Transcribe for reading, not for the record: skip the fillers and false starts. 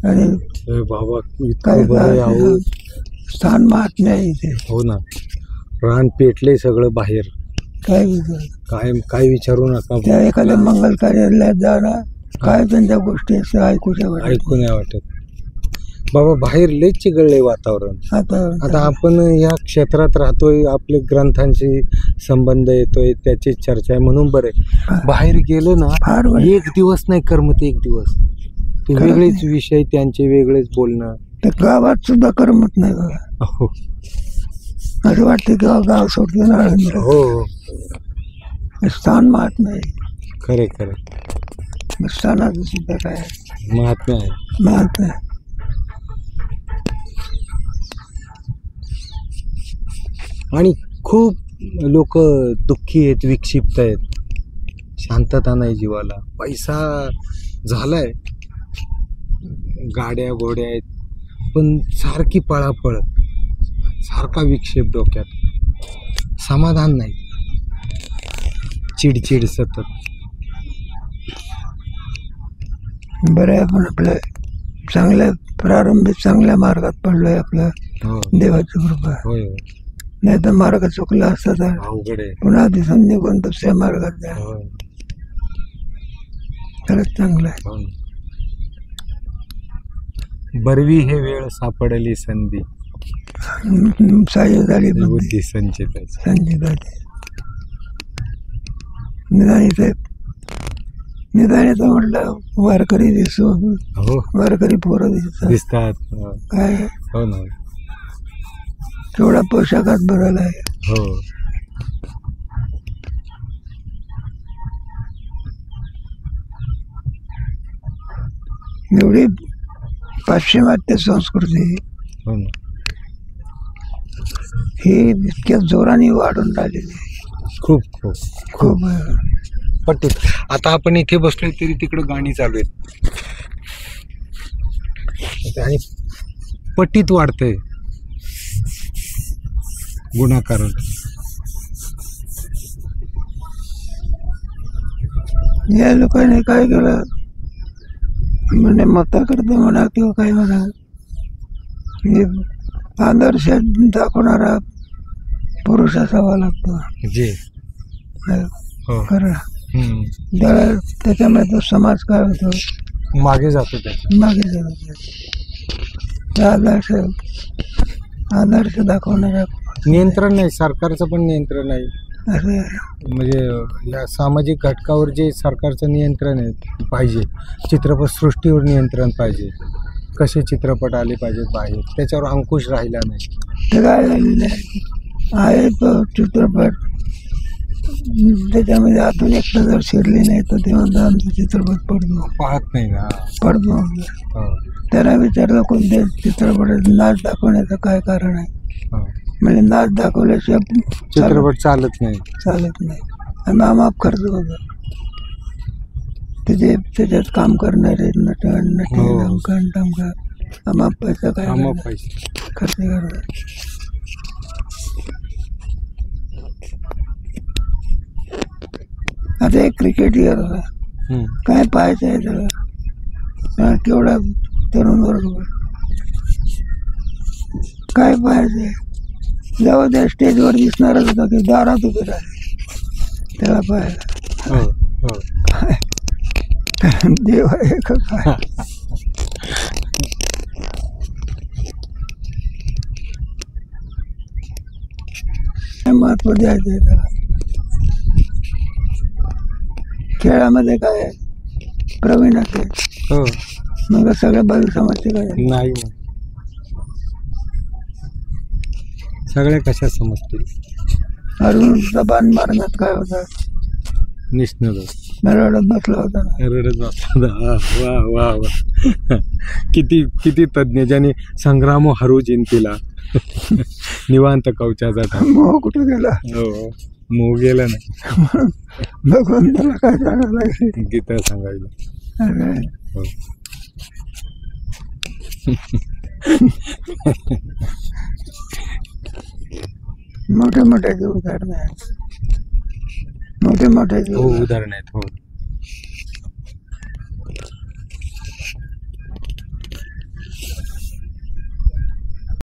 आणि बाबा काय इतकं बरं आहे अहो. स्थान महात्म्य आहे इथे. हो ना, रान पेटले सगळं बाहेर. काय विचार काय काय विचारू नका. त्या एखाद्या मंगल कार्यालयात जाणार काय त्यांच्या गोष्टी असं ऐकूच्या वाटत ऐकू नाही वाटत बाबा. बाहेर लय चिघळलंय वातावरण. आता आपण या क्षेत्रात राहतोय, आपले ग्रंथांशी संबंध येतोय, त्याची चर्चा आहे म्हणून बरे. बाहेर गेलो ना फार वाईट. एक दिवस नाही करमत, एक दिवस ते खरंच वेगळेच विषय, त्यांचे वेगळेच बोलणं. त्या गावात सुद्धा करमत नाही बघा. हो असं वाटतं की गाव सोडते ना. हो स्थान महात्म्य आहे. खरे खरे स्थानाचं सुद्धा काय महात्मा आहे. महात्म्य आहे. आणि खूप लोक दुःखी आहेत, विक्षिप्त आहेत, शांतता नाही जीवाला. पैसा झालाय, गाड्या घोड्या आहेत, पण सारखी पळापळ, सारखा विक्षेप डोक्यात, समाधान नाही, चिडचिड सतत. बरं आहे आपण आपल्या चांगल्या प्रारंभिक चांगल्या मार्गात पडलोय. आपल्या हो देवाची कृपा. होय नाही तर मार्ग चुकला असता तर अवघड आहे. पुन्हा दिसून निघून दुसऱ्या मार्गात जा. होय. खरंच चांगलं आहे. हो ना. बरवी हे वेळ सापडली संधी, साह्य झाली बुद्धी संचिताची. संजीताची. निदानीचं म्हटलं वारकरी दिसतो, हो वारकरी पोरं दिसतात. दिसतात. काय हो ना. तेवढा पोशाखात बदल आहे. हो एवढी पाश्चिमात्य संस्कृती हो ना. ही इतक्या जोराने वाढून राहिलेली आहे. खूप खूप खूप पट्टी. आता आपण इथे बसलोय तरी तिकडे गाणी चालू आहेत आणि पट्टीत वाढतंय गुणाकारण. या लोकांनी काय केलं म्हणजे मता करते म्हणा किंवा काय म्हणा, हे आदर्श दाखवणारा पुरुष असावा लागतो. जे हो. खरं त्याच्यामुळे तो समाज काय होतो, मागे जातो त्याच्या. मागे जातो. आदर्श दाखवणारा नियंत्रण नाही, सरकारचं पण नियंत्रण नाही. असे म्हणजे या सामाजिक घटकावर जे सरकारचं नियंत्रण आहे पाहिजे, चित्रपट सृष्टीवर नियंत्रण पाहिजे, कसे चित्रपट आले पाहिजेत बाहेर, त्याच्यावर अंकुश राहिला नाही. ते काय झालेलं आहे तो चित्रपट, त्याच्यामध्ये आधुनिकता जर शिरली नाही तर तेव्हा आमचा चित्रपट पडतो, पाहत नाही ना. पडतो. हो. त्याला विचारलं कोणत्या चित्रपटात नाच दाखवण्याचं काय कारण आहे, हो. म्हणजे नाच दाखवल्याशिवाय चित्रपट चालत नाही. चालत नाही. आणि मामाप खर्च होतो त्याच्यात काम करणारे नटी अंकन टमका माप पैसा काय खर्च करतात. आता एक क्रिकेटर काय पाहायचं आहे त्याला, केवढा तरुण वर्ग काय पाहायचंय, जेव्हा त्या स्टेजवर दिसणारच होता की दारात उभे राहिले त्याला पाहायला. देव आहे का काय. महत्व द्यायचंय त्याला. खेळामध्ये काय प्रवीण आहे मग सगळ्या बाजू समजते काय नाही, सगळ्या कशा समजतील. अर्जुनचा बाण मारण्यात काय होता, निष्णल रडत बसला होता ना. रडत बसला. वा वा वा. किती तज्ञ, ज्याने संग्राम हरू जिंकला. निवांत कवचाचा मोह कुठे गेला. हो, मोह गेला नाही. भगवंताला काय सांगायला लागेल, गीता सांगायला. हो. मोठे मोठ्याचे उदाहरण आहेत, मोठे मोठ्याचे हो उदाहरण आहेत. हो